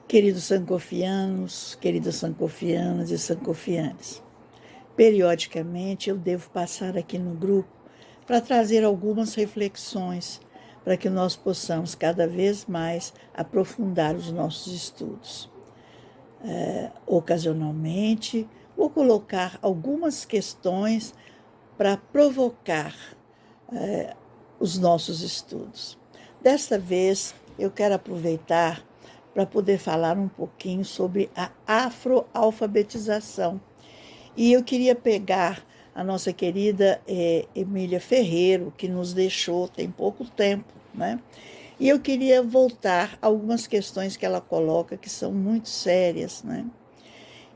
Queridos sancofianos, queridas sancofianas e sancofianes, periodicamente eu devo passar aqui no grupo para trazer algumas reflexões para que nós possamos cada vez mais aprofundar os nossos estudos. Ocasionalmente, vou colocar algumas questões para provocar os nossos estudos. Desta vez, eu quero aproveitar para poder falar um pouquinho sobre a afroalfabetização. E eu queria pegar a nossa querida Emília Ferreiro, que nos deixou tem pouco tempo, né? E eu queria voltar a algumas questões que ela coloca que são muito sérias, né?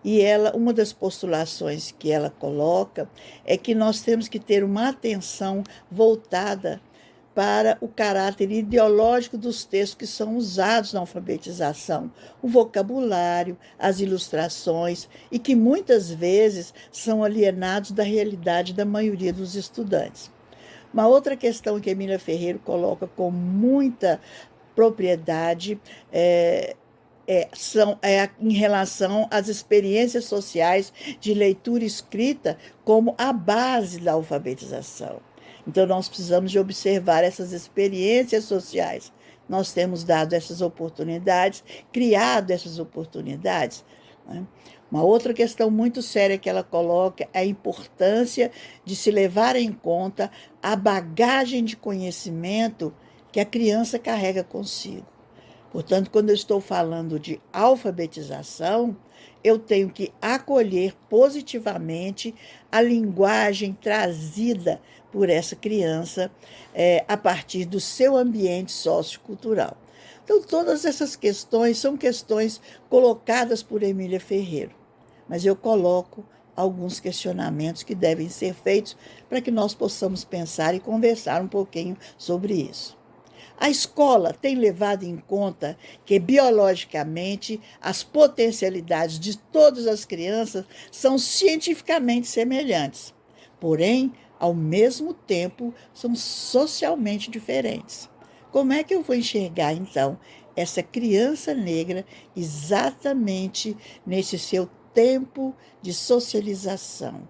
E uma das postulações que ela coloca é que nós temos que ter uma atenção voltada para o caráter ideológico dos textos que são usados na alfabetização, o vocabulário, as ilustrações, e que muitas vezes são alienados da realidade da maioria dos estudantes. Uma outra questão que Emília Ferreiro coloca com muita propriedade em relação às experiências sociais de leitura e escrita como a base da alfabetização. Então, nós precisamos de observar essas experiências sociais. Nós temos dado essas oportunidades, criado essas oportunidades, né? Uma outra questão muito séria que ela coloca é a importância de se levar em conta a bagagem de conhecimento que a criança carrega consigo. Portanto, quando eu estou falando de alfabetização, eu tenho que acolher positivamente a linguagem trazida por essa criança a partir do seu ambiente sociocultural. Então, todas essas questões são questões colocadas por Emília Ferreiro, mas eu coloco alguns questionamentos que devem ser feitos para que nós possamos pensar e conversar um pouquinho sobre isso. A escola tem levado em conta que, biologicamente, as potencialidades de todas as crianças são cientificamente semelhantes, porém, ao mesmo tempo, são socialmente diferentes. Como é que eu vou enxergar, então, essa criança negra exatamente nesse seu tempo de socialização?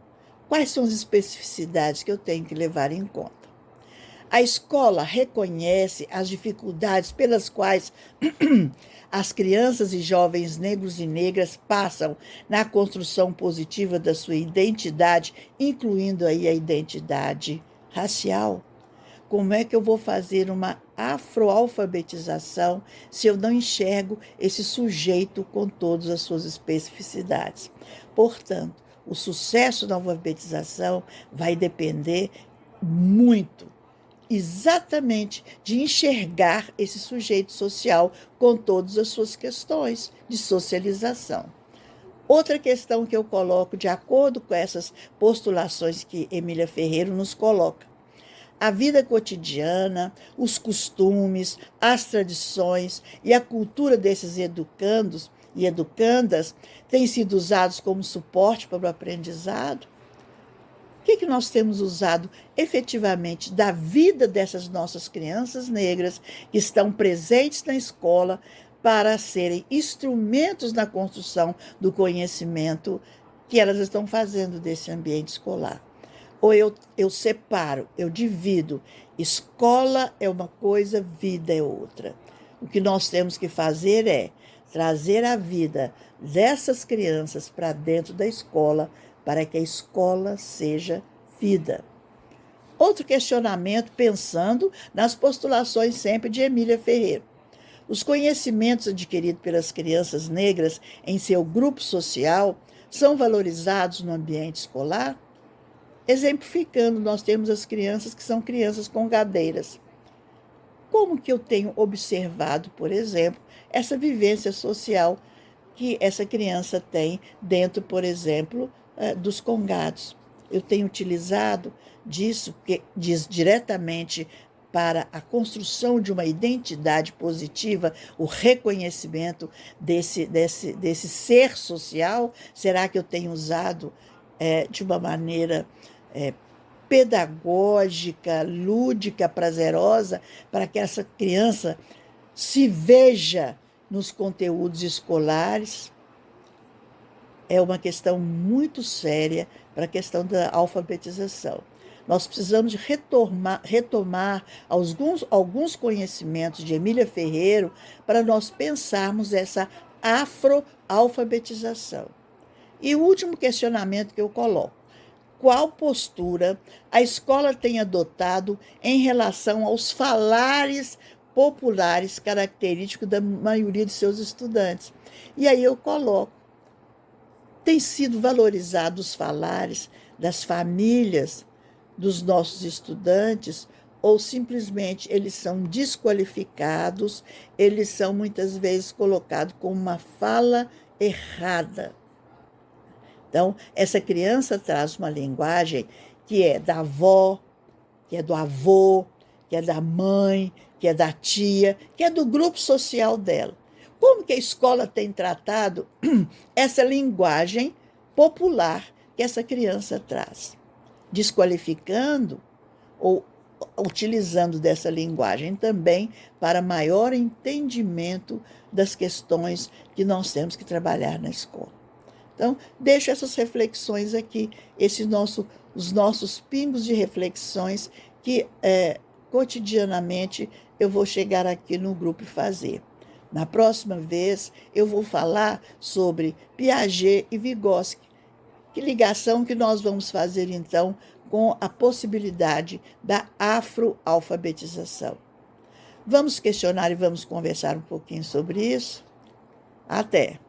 Quais são as especificidades que eu tenho que levar em conta? A escola reconhece as dificuldades pelas quais as crianças e jovens negros e negras passam na construção positiva da sua identidade, incluindo aí a identidade racial. Como é que eu vou fazer uma afroalfabetização se eu não enxergo esse sujeito com todas as suas especificidades? Portanto, o sucesso da alfabetização vai depender muito exatamente de enxergar esse sujeito social com todas as suas questões de socialização. Outra questão que eu coloco, de acordo com essas postulações que Emília Ferreiro nos coloca: a vida cotidiana, os costumes, as tradições e a cultura desses educandos e educandas têm sido usados como suporte para o aprendizado? O que nós temos usado efetivamente da vida dessas nossas crianças negras que estão presentes na escola para serem instrumentos na construção do conhecimento que elas estão fazendo desse ambiente escolar? Ou eu separo, eu divido. Escola é uma coisa, vida é outra. O que nós temos que fazer é trazer a vida dessas crianças para dentro da escola, para que a escola seja vida. Outro questionamento, pensando nas postulações sempre de Emília Ferreiro: os conhecimentos adquiridos pelas crianças negras em seu grupo social são valorizados no ambiente escolar? Exemplificando, nós temos as crianças que são crianças com cadeiras. Como que eu tenho observado, por exemplo, essa vivência social que essa criança tem dentro, por exemplo, dos congados? Eu tenho utilizado disso, que diz diretamente para a construção de uma identidade positiva, o reconhecimento desse ser social? Será que eu tenho usado de uma maneira pedagógica, lúdica, prazerosa, para que essa criança se veja nos conteúdos escolares. É uma questão muito séria para a questão da alfabetização. Nós precisamos de retomar alguns conhecimentos de Emília Ferreiro para nós pensarmos essa afroalfabetização. E o último questionamento que eu coloco: qual postura a escola tem adotado em relação aos falares populares característicos da maioria de seus estudantes? E aí eu coloco: tem sido valorizados os falares das famílias dos nossos estudantes, ou simplesmente eles são desqualificados, eles são muitas vezes colocados com uma fala errada? Então, essa criança traz uma linguagem que é da avó, que é do avô, que é da mãe, que é da tia, que é do grupo social dela. Como que a escola tem tratado essa linguagem popular que essa criança traz? Desqualificando ou utilizando dessa linguagem também para maior entendimento das questões que nós temos que trabalhar na escola. Então, deixo essas reflexões aqui, os nossos pingos de reflexões que cotidianamente eu vou chegar aqui no grupo e fazer. Na próxima vez, eu vou falar sobre Piaget e Vygotsky. Que ligação que nós vamos fazer, então, com a possibilidade da afroalfabetização? Vamos questionar e vamos conversar um pouquinho sobre isso? Até!